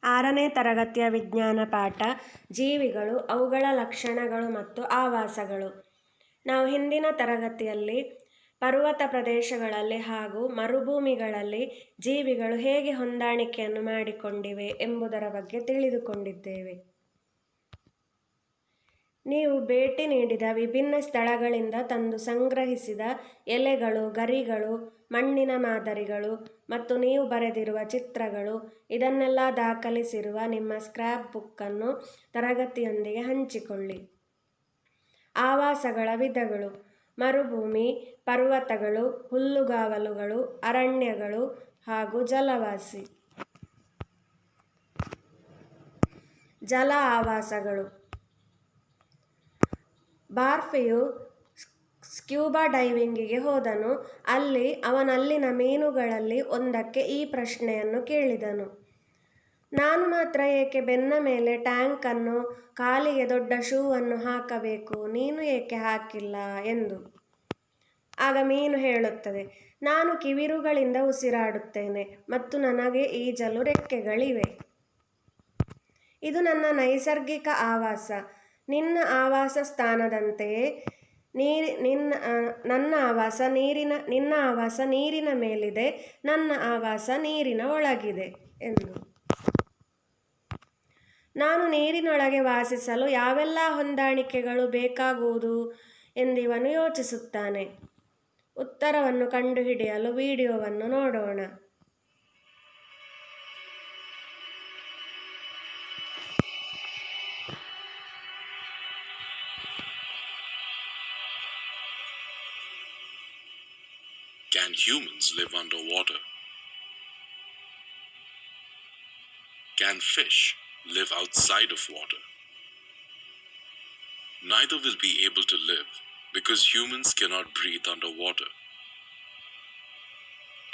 6ನೇ ತರಗತಿಯ ವಿಜ್ಞಾನ ಪಾಠ ಜೀವಿಗಳು, ಅವುಗಳ ಲಕ್ಷಣಗಳು ಮತ್ತು ಆವಾಸಗಳು. ನಾವು ಹಿಂದಿನ ತರಗತಿಯಲ್ಲಿ ಪರ್ವತ ಪ್ರದೇಶಗಳಲ್ಲಿ ಹಾಗೂ ಮರುಭೂಮಿಗಳಲ್ಲಿ ಜೀವಿಗಳು ಹೇಗೆ ಹೊಂದಾಣಿಕೆಯನ್ನು ಮಾಡಿಕೊಂಡಿವೆ ಎಂಬುದರ ಬಗ್ಗೆ ತಿಳಿದುಕೊಂಡಿದ್ದೇವೆ. ನೀವು ಭೇಟಿ ನೀಡಿದ ವಿಭಿನ್ನ ಸ್ಥಳಗಳಿಂದ ತಂದು ಸಂಗ್ರಹಿಸಿದ ಎಲೆಗಳು, ಗರಿಗಳು, ಮಣ್ಣಿನ ಮಾದರಿಗಳು ಮತ್ತು ನೀವು ಬರೆದಿರುವ ಚಿತ್ರಗಳು, ಇದನ್ನೆಲ್ಲ ದಾಖಲಿಸಿರುವ ನಿಮ್ಮ ಸ್ಕ್ರ್ಯಾಪ್ ಬುಕ್ಕನ್ನು ತರಗತಿಯೊಂದಿಗೆ ಹಂಚಿಕೊಳ್ಳಿ. ಆವಾಸಗಳ ವಿಧಗಳು: ಮರುಭೂಮಿ, ಪರ್ವತಗಳು, ಹುಲ್ಲುಗಾವಲುಗಳು, ಅರಣ್ಯಗಳು ಹಾಗೂ ಜಲವಾಸಿ. ಜಲ ಆವಾಸಗಳು: ಬಾರ್ಫಿಯು ಸ್ಕ್ಯೂಬಾ ಡೈವಿಂಗಿಗೆ ಹೋದನು. ಅಲ್ಲಿ ಅವನಲ್ಲಿನ ಮೀನುಗಳಲ್ಲಿ ಒಂದಕ್ಕೆ ಈ ಪ್ರಶ್ನೆಯನ್ನು ಕೇಳಿದನು: ನಾನು ಮಾತ್ರ ಏಕೆ ಬೆನ್ನ ಮೇಲೆ ಟ್ಯಾಂಕನ್ನು, ಕಾಲಿಗೆ ದೊಡ್ಡ ಶೂವನ್ನು ಹಾಕಬೇಕು, ನೀನು ಏಕೆ ಹಾಕಿಲ್ಲ ಎಂದು. ಆಗ ಮೀನು ಹೇಳುತ್ತದೆ: ನಾನು ಕಿವಿರುಗಳಿಂದ ಉಸಿರಾಡುತ್ತೇನೆ ಮತ್ತು ನನಗೆ ಈಜಲು ರೆಕ್ಕೆಗಳಿವೆ. ಇದು ನನ್ನ ನೈಸರ್ಗಿಕ ಆವಾಸ. ನಿನ್ನ ಆವಾಸ ಸ್ಥಾನದಂತೆಯೇ ನಿನ್ನ ಆವಾಸ ನೀರಿನ ಮೇಲಿದೆ, ನನ್ನ ಆವಾಸ ನೀರಿನ ಒಳಗಿದೆ ಎಂದು. ನಾನು ನೀರಿನೊಳಗೆ ವಾಸಿಸಲು ಯಾವೆಲ್ಲ ಹೊಂದಾಣಿಕೆಗಳು ಬೇಕಾಗುವುದು ಎಂದು ಇವನು ಯೋಚಿಸುತ್ತಾನೆ. ಉತ್ತರವನ್ನು ಕಂಡುಹಿಡಿಯಲು ವಿಡಿಯೋವನ್ನು ನೋಡೋಣ. Can humans live underwater? Can fish live outside of water? Neither will be able to live because humans cannot breathe underwater,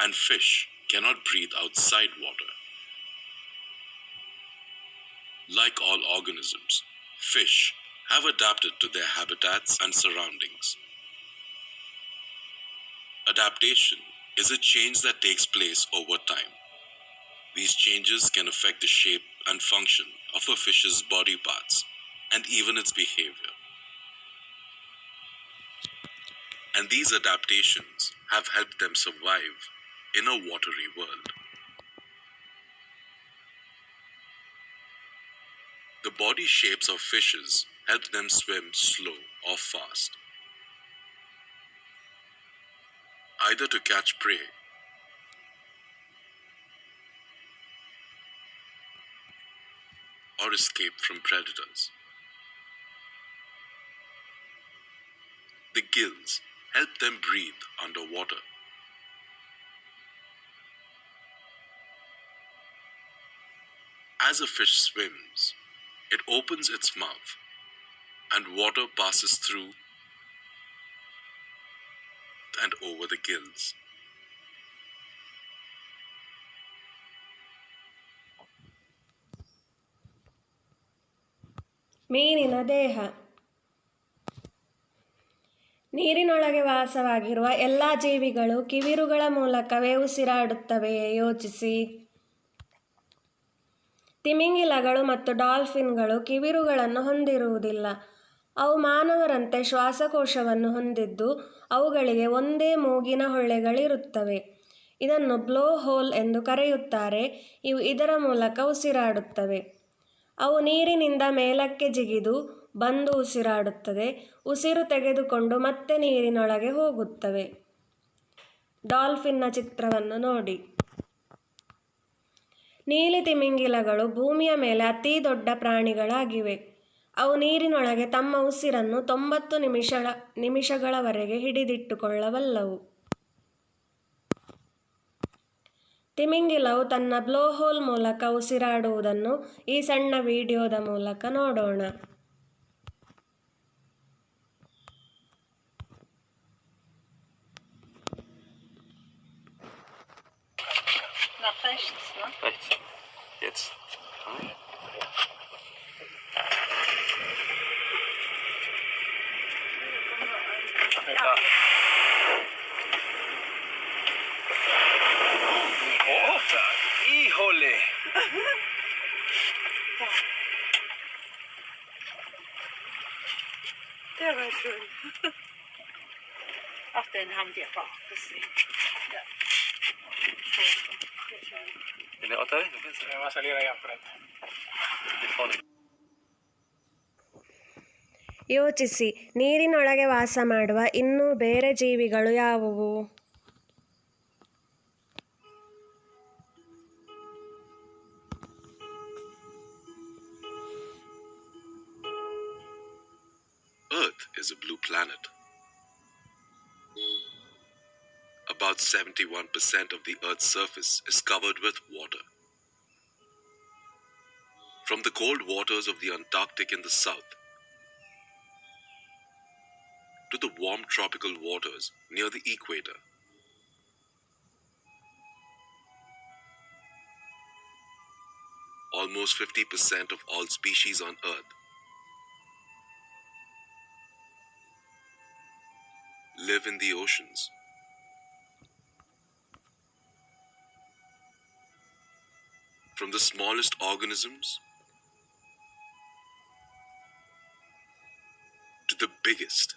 and fish cannot breathe outside water. Like all organisms, fish have adapted to their habitats and surroundings. Adaptation is a change that takes place over time. These changes can affect the shape and function of a fish's body parts and even its behavior. And these adaptations have helped them survive in a watery world. The body shapes of fishes help them swim slow or fast, either to catch prey or escape from predators. The gills help them breathe underwater. As a fish swims, it opens its mouth and water passes through and over the gills. ಮೀನಿನ ದೇಹ. ನೀರಿನೊಳಗೆ ವಾಸವಾಗಿರುವ ಎಲ್ಲ ಜೀವಿಗಳು ಕಿವಿರುಗಳ ಮೂಲಕವೇ ಉಸಿರಾಡುತ್ತವೆಯೇ ಯೋಚಿಸಿ. ತಿಮಿಂಗಿಲಗಳು ಮತ್ತು ಡಾಲ್ಫಿನ್ಗಳು ಕಿವಿರುಗಳನ್ನು ಹೊಂದಿರುವುದಿಲ್ಲ. ಅವು ಮಾನವರಂತೆ ಶ್ವಾಸಕೋಶವನ್ನು ಹೊಂದಿದ್ದು ಅವುಗಳಿಗೆ ಒಂದೇ ಮೂಗಿನ ಹೊಳ್ಳೆಗಳಿರುತ್ತವೆ. ಇದನ್ನು ಬ್ಲೋ ಹೋಲ್ ಎಂದು ಕರೆಯುತ್ತಾರೆ. ಇವು ಇದರ ಮೂಲಕ ಉಸಿರಾಡುತ್ತವೆ. ಅವು ನೀರಿನಿಂದ ಮೇಲಕ್ಕೆ ಜಿಗಿದು ಬಂದು ಉಸಿರಾಡುತ್ತದೆ. ಉಸಿರು ತೆಗೆದುಕೊಂಡು ಮತ್ತೆ ನೀರಿನೊಳಗೆ ಹೋಗುತ್ತವೆ. ಡಾಲ್ಫಿನ್ನ ಚಿತ್ರವನ್ನು ನೋಡಿ. ನೀಲಿ ತಿಮಿಂಗಿಲಗಳು ಭೂಮಿಯ ಮೇಲೆ ಅತಿ ದೊಡ್ಡ ಪ್ರಾಣಿಗಳಾಗಿವೆ. ಅವು ನೀರಿನೊಳಗೆ ತಮ್ಮ ಉಸಿರನ್ನು 90 ನಿಮಿಷಗಳವರೆಗೆ ಹಿಡಿದಿಟ್ಟುಕೊಳ್ಳಬಲ್ಲವು. ತಿಮಿಂಗಿಲವು ತನ್ನ ಬ್ಲೋಹೋಲ್ ಮೂಲಕ ಉಸಿರಾಡುವುದನ್ನು ಈ ಸಣ್ಣ ವಿಡಿಯೋದ ಮೂಲಕ ನೋಡೋಣ. Nach rechts, ne? Rechts. Jetzt. Ja. Oh, híjole. war schön. Ach, den haben die aber auch gesehen. Ja. ¿Tiene otra vez? ¿No piensa? Me va a salir ahí enfrente. De fondo. ಯೋಚಿಸಿ, ನೀರಿನೊಳಗೆ ವಾಸ ಮಾಡುವ ಇನ್ನೂ ಬೇರೆ ಜೀವಿಗಳು ಯಾವುವು? Earth is a blue planet. About 71% of the Earth's surface is covered with water. From the cold waters of the Antarctic in the south to the warm tropical waters near the equator, almost 50% of all species on Earth live in the oceans. From the smallest organisms to the biggest.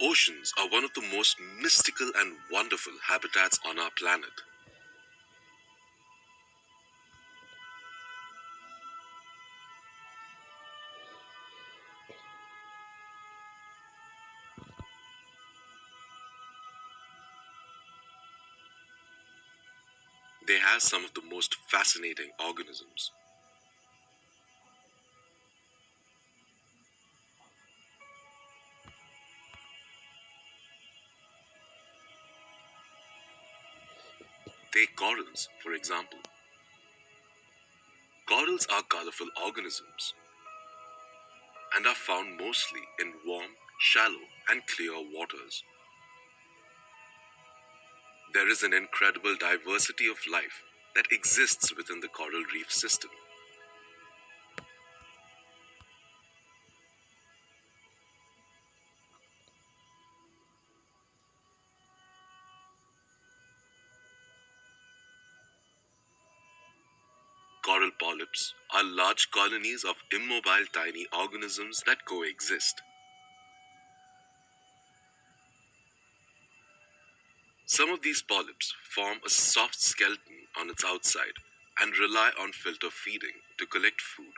Oceans are one of the most mystical and wonderful habitats on our planet. They have some of the most fascinating organisms. Take corals, for example. Corals are colorful organisms and are found mostly in warm, shallow, and clear waters. There is an incredible diversity of life that exists within the coral reef system. Coral polyps are large colonies of immobile tiny organisms that coexist. Some of these polyps form a soft skeleton on its outside and rely on filter feeding to collect food.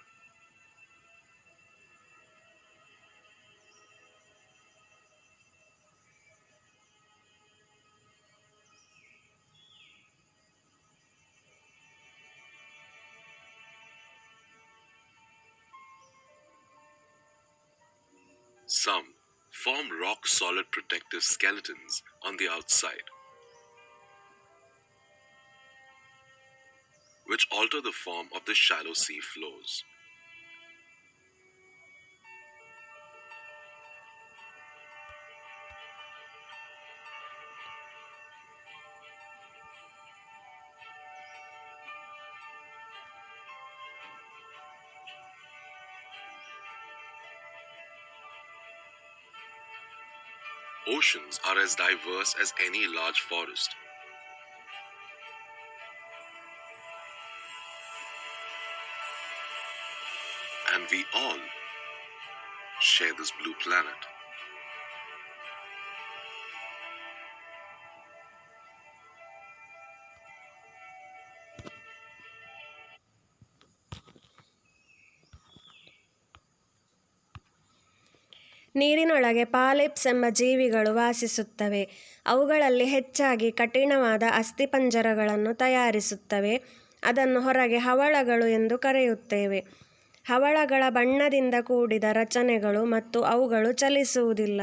Some form rock-solid protective skeletons on the outside, which alter the form of the shallow sea floors. Oceans are as diverse as any large forest. And we all share this blue planet. ನೀರಿನೊಳಗೆ polyps ಎಂಬ ಜೀವಿಗಳು ವಾಸಿಸುತ್ತವೆ. ಅವುಗಳಲ್ಲಿ ಹೆಚ್ಚಾಗಿ ಕಠಿಣವಾದ ಅಸ್ಥಿಪಂಜರಗಳನ್ನು ತಯಾರಿಸುತ್ತವೆ. ಅದನ್ನು ಹೊರಗೆ ಹವಳಗಳು ಎಂದು ಕರೆಯುತ್ತೇವೆ. ಹವಳಗಳ ಬಣ್ಣದಿಂದ ಕೂಡಿದ ರಚನೆಗಳು ಮತ್ತು ಅವುಗಳು ಚಲಿಸುವುದಿಲ್ಲ.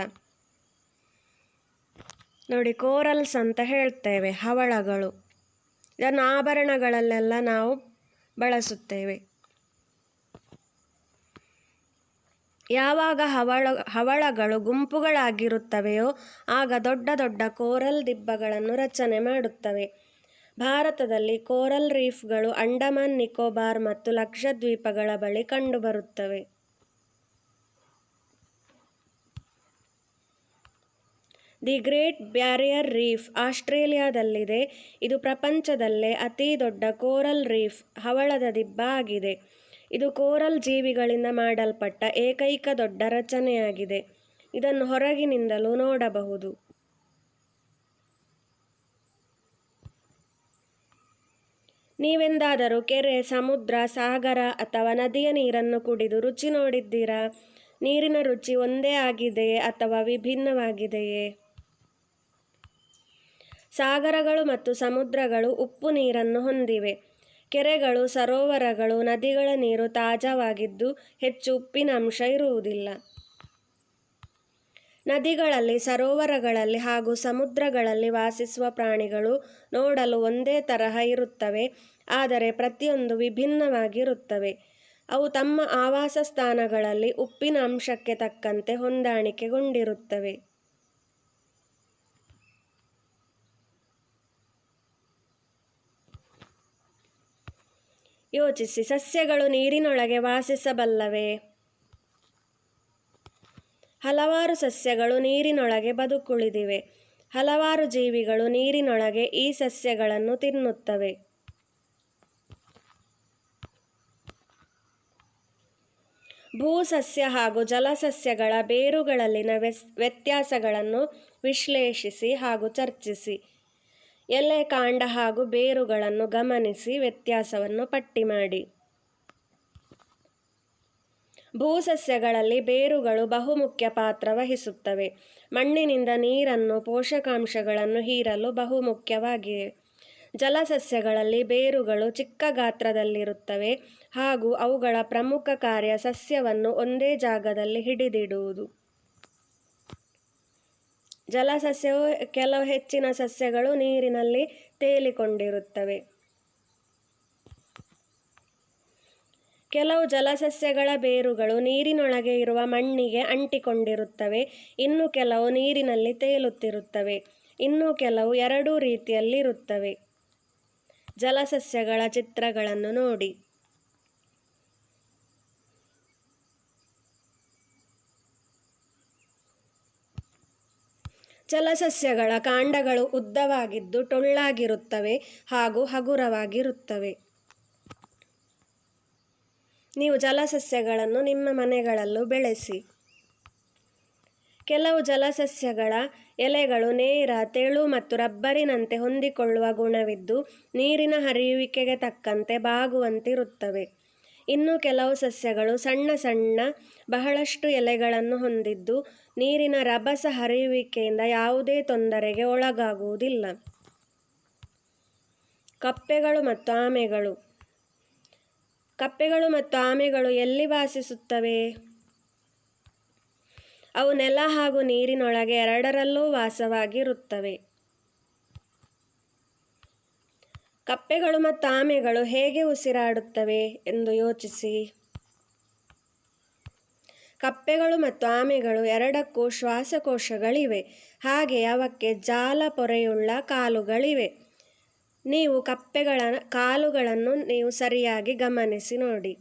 ನೋಡಿ, ಕೋರಲ್ಸ್ ಅಂತ ಹೇಳ್ತೇವೆ ಹವಳಗಳು. ಇದನ್ನು ಆಭರಣಗಳಲ್ಲೆಲ್ಲ ನಾವು ಬಳಸುತ್ತೇವೆ. ಯಾವಾಗ ಹವಳಗಳು ಗುಂಪುಗಳಾಗಿರುತ್ತವೆಯೋ ಆಗ ದೊಡ್ಡ ದೊಡ್ಡ ಕೋರಲ್ ದಿಬ್ಬಗಳನ್ನು ರಚನೆ ಮಾಡುತ್ತವೆ. ಭಾರತದಲ್ಲಿ ಕೋರಲ್ ರೀಫ್ಗಳು ಅಂಡಮಾನ್ ನಿಕೋಬಾರ್ ಮತ್ತು ಲಕ್ಷದ್ವೀಪಗಳ ಬಳಿ ಕಂಡುಬರುತ್ತವೆ. ದಿ ಗ್ರೇಟ್ ಬ್ಯಾರಿಯರ್ ರೀಫ್ ಆಸ್ಟ್ರೇಲಿಯಾದಲ್ಲಿದೆ. ಇದು ಪ್ರಪಂಚದಲ್ಲೇ ಅತಿ ದೊಡ್ಡ ಕೋರಲ್ ರೀಫ್ ಹವಳದ ದಿಬ್ಬ ಆಗಿದೆ. ಇದು ಕೋರಲ್ ಜೀವಿಗಳಿಂದ ಮಾಡಲ್ಪಟ್ಟ ಏಕೈಕ ದೊಡ್ಡ ರಚನೆಯಾಗಿದೆ. ಇದನ್ನು ಹೊರಗಿನಿಂದಲೂ ನೋಡಬಹುದು. ನೀವೆಂದಾದರೂ ಕೆರೆ, ಸಮುದ್ರ, ಸಾಗರ ಅಥವಾ ನದಿಯ ನೀರನ್ನು ಕುಡಿದು ರುಚಿ ನೋಡಿದ್ದೀರಾ? ನೀರಿನ ರುಚಿ ಒಂದೇ ಆಗಿದೆಯೇ ಅಥವಾ ವಿಭಿನ್ನವಾಗಿದೆಯೇ? ಸಾಗರಗಳು ಮತ್ತು ಸಮುದ್ರಗಳು ಉಪ್ಪು ನೀರನ್ನು ಹೊಂದಿವೆ. ಕೆರೆಗಳು, ಸರೋವರಗಳು, ನದಿಗಳ ನೀರು ತಾಜಾವಾಗಿದ್ದು ಹೆಚ್ಚು ಉಪ್ಪಿನ ಅಂಶ ಇರುವುದಿಲ್ಲ. ನದಿಗಳಲ್ಲಿ, ಸರೋವರಗಳಲ್ಲಿ ಹಾಗೂ ಸಮುದ್ರಗಳಲ್ಲಿ ವಾಸಿಸುವ ಪ್ರಾಣಿಗಳು ನೋಡಲು ಒಂದೇ ತರಹ ಇರುತ್ತವೆ, ಆದರೆ ಪ್ರತಿಯೊಂದು ವಿಭಿನ್ನವಾಗಿರುತ್ತವೆ. ಅವು ತಮ್ಮ ಆವಾಸ ಸ್ಥಾನಗಳಲ್ಲಿ ಉಪ್ಪಿನ ಅಂಶಕ್ಕೆ ತಕ್ಕಂತೆ ಹೊಂದಾಣಿಕೆಗೊಂಡಿರುತ್ತವೆ. ಯೋಚಿಸಿ, ಸಸ್ಯಗಳು ನೀರಿನೊಳಗೆ ವಾಸಿಸಬಲ್ಲವೇ? ಹಲವಾರು ಸಸ್ಯಗಳು ನೀರಿನೊಳಗೆ ಬದುಕುಳಿದಿವೆ. ಹಲವಾರು ಜೀವಿಗಳು ನೀರಿನೊಳಗೆ ಈ ಸಸ್ಯಗಳನ್ನು ತಿನ್ನುತ್ತವೆ. ಭೂಸಸ್ಯ ಹಾಗೂ ಜಲಸಸ್ಯಗಳ ಬೇರುಗಳಲ್ಲಿನ ವ್ಯತ್ಯಾಸಗಳನ್ನು ವಿಶ್ಲೇಷಿಸಿ ಹಾಗೂ ಚರ್ಚಿಸಿ. ಎಲೆ, ಕಾಂಡ ಹಾಗೂ ಬೇರುಗಳನ್ನು ಗಮನಿಸಿ ವ್ಯತ್ಯಾಸವನ್ನು ಪಟ್ಟಿ ಮಾಡಿ. ಭೂಸಸ್ಯಗಳಲ್ಲಿ ಬೇರುಗಳು ಬಹುಮುಖ್ಯ ಪಾತ್ರ ವಹಿಸುತ್ತವೆ. ಮಣ್ಣಿನಿಂದ ನೀರನ್ನು, ಪೋಷಕಾಂಶಗಳನ್ನು ಹೀರಲು ಬಹುಮುಖ್ಯವಾಗಿವೆ. ಜಲಸಸ್ಯಗಳಲ್ಲಿ ಬೇರುಗಳು ಚಿಕ್ಕ ಗಾತ್ರದಲ್ಲಿರುತ್ತವೆ ಹಾಗೂ ಅವುಗಳ ಪ್ರಮುಖ ಕಾರ್ಯ ಸಸ್ಯವನ್ನು ಒಂದೇ ಜಾಗದಲ್ಲಿ ಹಿಡಿದಿಡುವುದು. ಜಲಸಸ್ಯವು ಕೆಲವು ಹೆಚ್ಚಿನ ಸಸ್ಯಗಳು ನೀರಿನಲ್ಲಿ ತೇಲಿಕೊಂಡಿರುತ್ತವೆ. ಕೆಲವು ಜಲಸಸ್ಯಗಳ ಬೇರುಗಳು ನೀರಿನೊಳಗೆ ಇರುವ ಮಣ್ಣಿಗೆ ಅಂಟಿಕೊಂಡಿರುತ್ತವೆ. ಇನ್ನು ಕೆಲವು ನೀರಿನಲ್ಲಿ ತೇಲುತ್ತಿರುತ್ತವೆ. ಇನ್ನು ಕೆಲವು ಎರಡೂ ರೀತಿಯಲ್ಲಿರುತ್ತವೆ. ಜಲಸಸ್ಯಗಳ ಚಿತ್ರಗಳನ್ನು ನೋಡಿ. ಜಲಸಸ್ಯಗಳ ಕಾಂಡಗಳು ಉದ್ದವಾಗಿದ್ದು ಟೊಳ್ಳಾಗಿರುತ್ತವೆ ಹಾಗೂ ಹಗುರವಾಗಿರುತ್ತವೆ. ನೀವು ಜಲಸಸ್ಯಗಳನ್ನು ನಿಮ್ಮ ಮನೆಗಳಲ್ಲೂ ಬೆಳೆಸಿ. ಕೆಲವು ಜಲಸಸ್ಯಗಳ ಎಲೆಗಳು ನೇರ, ತೆಳು ಮತ್ತು ರಬ್ಬರಿನಂತೆ ಹೊಂದಿಕೊಳ್ಳುವ ಗುಣವಿದ್ದು ನೀರಿನ ಹರಿಯುವಿಕೆಗೆ ತಕ್ಕಂತೆ ಬಾಗುವಂತಿರುತ್ತವೆ. ಇನ್ನು ಕೆಲವು ಸಸ್ಯಗಳು ಸಣ್ಣ ಸಣ್ಣ ಬಹಳಷ್ಟು ಎಲೆಗಳನ್ನು ಹೊಂದಿದ್ದು ನೀರಿನ ರಭಸ ಹರಿಯುವಿಕೆಯಿಂದ ಯಾವುದೇ ತೊಂದರೆಗೆ ಒಳಗಾಗುವುದಿಲ್ಲ. ಕಪ್ಪೆಗಳು ಮತ್ತು ಆಮೆಗಳು. ಕಪ್ಪೆಗಳು ಮತ್ತು ಆಮೆಗಳು ಎಲ್ಲಿ ವಾಸಿಸುತ್ತವೆ? ಅವು ನೆಲ ಹಾಗೂ ನೀರಿನೊಳಗೆ ಎರಡರಲ್ಲೂ ವಾಸವಾಗಿರುತ್ತವೆ. ಕಪ್ಪೆಗಳು ಮತ್ತು ಆಮೆಗಳು ಹೇಗೆ ಉಸಿರಾಡುತ್ತವೆ ಎಂದು ಯೋಚಿಸಿ. ಕಪ್ಪೆಗಳು ಮತ್ತು ಆಮೆಗಳು ಎರಡಕ್ಕೂ ಶ್ವಾಸಕೋಶಗಳಿವೆ. ಹಾಗೆಯೇ ಅವಕ್ಕೆ ಜಾಲ ಪೊರೆಯುಳ್ಳ ಕಾಲುಗಳಿವೆ. ನೀವು ಕಪ್ಪೆಗಳ ಕಾಲುಗಳನ್ನು ನೀವು ಸರಿಯಾಗಿ ಗಮನಿಸಿ ನೋಡಿ.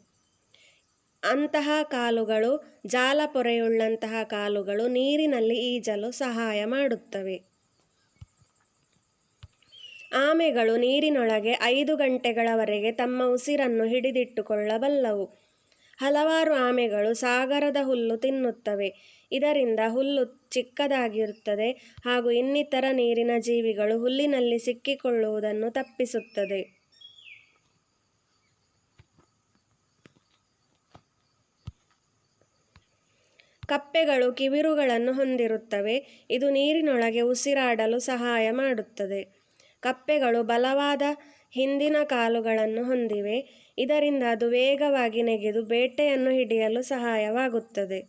ಅಂತಹ ಕಾಲುಗಳು, ಜಾಲ ಪೊರೆಯುಳ್ಳಂತಹ ಕಾಲುಗಳು ನೀರಿನಲ್ಲಿ ಈಜಲು ಸಹಾಯ ಮಾಡುತ್ತವೆ. ಆಮೆಗಳು ನೀರಿನೊಳಗೆ 5 ಗಂಟೆಗಳವರೆಗೆ ತಮ್ಮ ಉಸಿರನ್ನು ಹಿಡಿದಿಟ್ಟುಕೊಳ್ಳಬಲ್ಲವು. ಹಲವಾರು ಆಮೆಗಳು ಸಾಗರದ ಹುಲ್ಲು ತಿನ್ನುತ್ತವೆ. ಇದರಿಂದ ಹುಲ್ಲು ಚಿಕ್ಕದಾಗಿರುತ್ತದೆ ಹಾಗೂ ಇನ್ನಿತರ ನೀರಿನ ಜೀವಿಗಳು ಹುಲ್ಲಿನಲ್ಲಿ ಸಿಕ್ಕಿಕೊಳ್ಳುವುದನ್ನು ತಪ್ಪಿಸುತ್ತದೆ. ಕಪ್ಪೆಗಳು ಕಿವಿರುಗಳನ್ನು ಹೊಂದಿರುತ್ತವೆ. ಇದು ನೀರಿನೊಳಗೆ ಉಸಿರಾಡಲು ಸಹಾಯ ಮಾಡುತ್ತದೆ. ಕಪ್ಪೆಗಳು ಬಲವಾದ ಹಿಂದಿನ ಕಾಲುಗಳನ್ನು ಹೊಂದಿವೆ. ಇದರಿಂದ ಅದು ವೇಗವಾಗಿ ನೆಗೆದು ಬೇಟೆಯನ್ನು ಹಿಡಿಯಲು ಸಹಾಯವಾಗುತ್ತದೆ.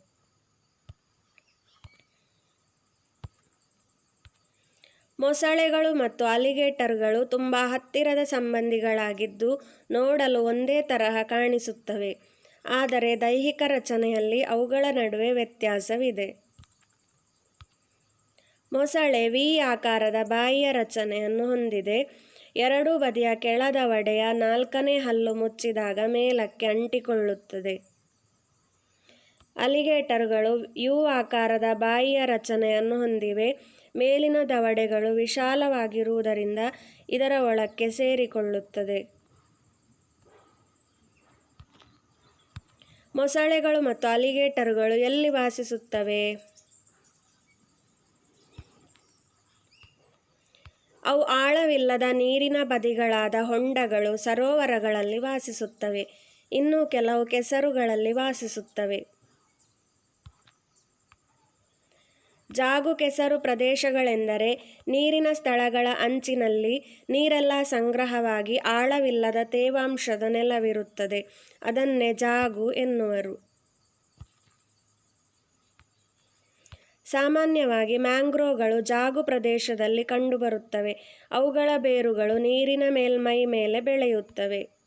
ಮೊಸಳೆಗಳು ಮತ್ತು ಅಲಿಗೇಟರ್ಗಳು ತುಂಬ ಹತ್ತಿರದ ಸಂಬಂಧಿಗಳಾಗಿದ್ದು ನೋಡಲು ಒಂದೇ ತರಹ ಕಾಣಿಸುತ್ತವೆ. ಆದರೆ ದೈಹಿಕ ರಚನೆಯಲ್ಲಿ ಅವುಗಳ ನಡುವೆ ವ್ಯತ್ಯಾಸವಿದೆ. ಮೊಸಳೆ ವಿ ಆಕಾರದ ಬಾಯಿಯ ರಚನೆಯನ್ನು ಹೊಂದಿದೆ. ಎರಡೂ ಬದಿಯ ಅಲಿಗೇಟರ್ಗಳು ಯು ಆಕಾರದ ಬಾಯಿಯ ರಚನೆಯನ್ನು ಹೊಂದಿವೆ. ಮೇಲಿನ ದವಡೆಗಳು ವಿಶಾಲವಾಗಿರುವುದರಿಂದ ಇದರ ಒಳಕ್ಕೆ ಸೇರಿಕೊಳ್ಳುತ್ತದೆ. ಮೊಸಳೆಗಳು ಮತ್ತು ಅಲಿಗೇಟರ್ಗಳು ಎಲ್ಲಿ ವಾಸಿಸುತ್ತವೆ? ಅವು ಆಳವಿಲ್ಲದ ನೀರಿನ ಬದಿಗಳಾದ ಹೊಂಡಗಳು, ಸರೋವರಗಳಲ್ಲಿ ವಾಸಿಸುತ್ತವೆ. ಇನ್ನು ಕೆಲವು ಕೆಸರುಗಳಲ್ಲಿ ವಾಸಿಸುತ್ತವೆ. ಜಾಗು ಕೆಸರು ಪ್ರದೇಶಗಳೆಂದರೆ ನೀರಿನ ಸ್ಥಳಗಳ ಅಂಚಿನಲ್ಲಿ ನೀರೆಲ್ಲ ಸಂಗ್ರಹವಾಗಿ ಆಳವಿಲ್ಲದ ತೇವಾಂಶದ ನೆಲವಿರುತ್ತದೆ. ಅದನ್ನೇ ಜಾಗು ಎನ್ನುವರು. ಸಾಮಾನ್ಯವಾಗಿ ಮ್ಯಾಂಗ್ರೋವ್ಗಳು ಜಾಗು ಪ್ರದೇಶದಲ್ಲಿ ಕಂಡುಬರುತ್ತವೆ. ಅವುಗಳ ಬೇರುಗಳು ನೀರಿನ ಮೇಲ್ಮೈ ಮೇಲೆ ಬೆಳೆಯುತ್ತವೆ.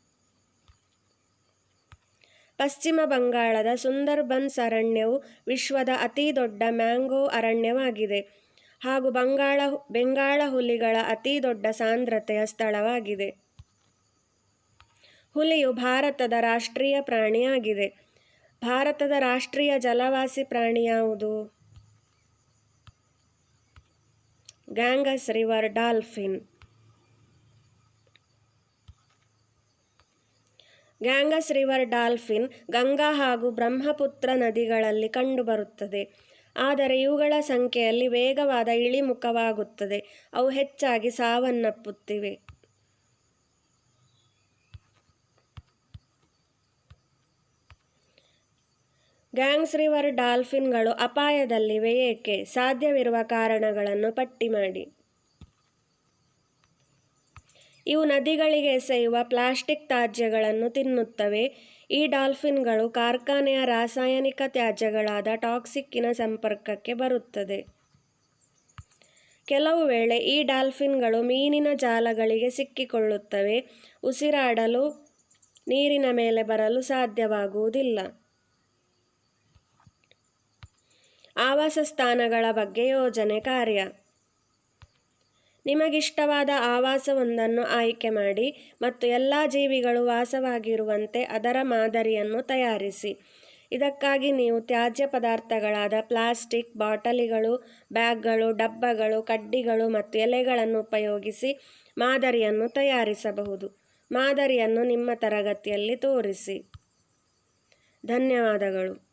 ಪಶ್ಚಿಮ ಬಂಗಾಳದ ಸುಂದರ್ಬನ್ಸ್ ಅರಣ್ಯವು ವಿಶ್ವದ ಅತಿ ದೊಡ್ಡ ಮ್ಯಾಂಗ್ರೋವ್ ಅರಣ್ಯವಾಗಿದೆ ಹಾಗೂ ಬೆಂಗಾಳ ಹುಲಿಗಳ ಅತಿ ದೊಡ್ಡ ಸಾಂದ್ರತೆಯ ಸ್ಥಳವಾಗಿದೆ. ಹುಲಿಯು ಭಾರತದ ರಾಷ್ಟ್ರೀಯ ಪ್ರಾಣಿಯಾಗಿದೆ. ಭಾರತದ ರಾಷ್ಟ್ರೀಯ ಜಲವಾಸಿ ಪ್ರಾಣಿ ಯಾವುದು? Ganges river dolphin. Ganges river dolphin Ganga ಹಾಗೂ ಬ್ರಹ್ಮಪುತ್ರ ನದಿಗಳಲ್ಲಿ ಕಂಡುಬರುತ್ತದೆ. ಆದರೆ ಇವುಗಳ ಸಂಖ್ಯೆಯಲ್ಲಿ ವೇಗವಾದ ಇಳಿಮುಖವಾಗುತ್ತದೆ. ಅವು ಹೆಚ್ಚಾಗಿ ಸಾವನ್ನಪ್ಪುತ್ತಿವೆ. ಗ್ಯಾಂಗಸ್ ರಿವರ್ ಡಾಲ್ಫಿನ್ಗಳು ಅಪಾಯದಲ್ಲಿವೆ ಏಕೆ? ಸಾಧ್ಯವಿರುವ ಕಾರಣಗಳನ್ನು ಪಟ್ಟಿ ಮಾಡಿ. ಇವು ನದಿಗಳಿಗೆ ಎಸೆಯುವ ಪ್ಲಾಸ್ಟಿಕ್ ತ್ಯಾಜ್ಯಗಳನ್ನು ತಿನ್ನುತ್ತವೆ. ಈ ಡಾಲ್ಫಿನ್ಗಳು ಕಾರ್ಖಾನೆಯ ರಾಸಾಯನಿಕ ತ್ಯಾಜ್ಯಗಳಾದ ಟಾಕ್ಸಿಕ್ಕಿನ ಸಂಪರ್ಕಕ್ಕೆ ಬರುತ್ತದೆ. ಕೆಲವು ವೇಳೆ ಈ ಡಾಲ್ಫಿನ್ಗಳು ಮೀನಿನ ಜಾಲಗಳಿಗೆ ಸಿಕ್ಕಿಕೊಳ್ಳುತ್ತವೆ. ಉಸಿರಾಡಲು ನೀರಿನ ಮೇಲೆ ಬರಲು ಸಾಧ್ಯವಾಗುವುದಿಲ್ಲ. ಆವಾಸ ಸ್ಥಾನಗಳ ಬಗ್ಗೆ ಯೋಜನೆ ಕಾರ್ಯ. ನಿಮಗಿಷ್ಟವಾದ ಆವಾಸವೊಂದನ್ನು ಆಯ್ಕೆ ಮಾಡಿ ಮತ್ತು ಎಲ್ಲ ಜೀವಿಗಳು ವಾಸವಾಗಿರುವಂತೆ ಅದರ ಮಾದರಿಯನ್ನು ತಯಾರಿಸಿ. ಇದಕ್ಕಾಗಿ ನೀವು ತ್ಯಾಜ್ಯ ಪದಾರ್ಥಗಳಾದ ಪ್ಲಾಸ್ಟಿಕ್, ಬಾಟಲಿಗಳು, ಬ್ಯಾಗ್ಗಳು, ಡಬ್ಬಗಳು, ಕಡ್ಡಿಗಳು ಮತ್ತು ಎಲೆಗಳನ್ನು ಉಪಯೋಗಿಸಿ ಮಾದರಿಯನ್ನು ತಯಾರಿಸಬಹುದು. ಮಾದರಿಯನ್ನು ನಿಮ್ಮ ತರಗತಿಯಲ್ಲಿ ತೋರಿಸಿ. ಧನ್ಯವಾದಗಳು.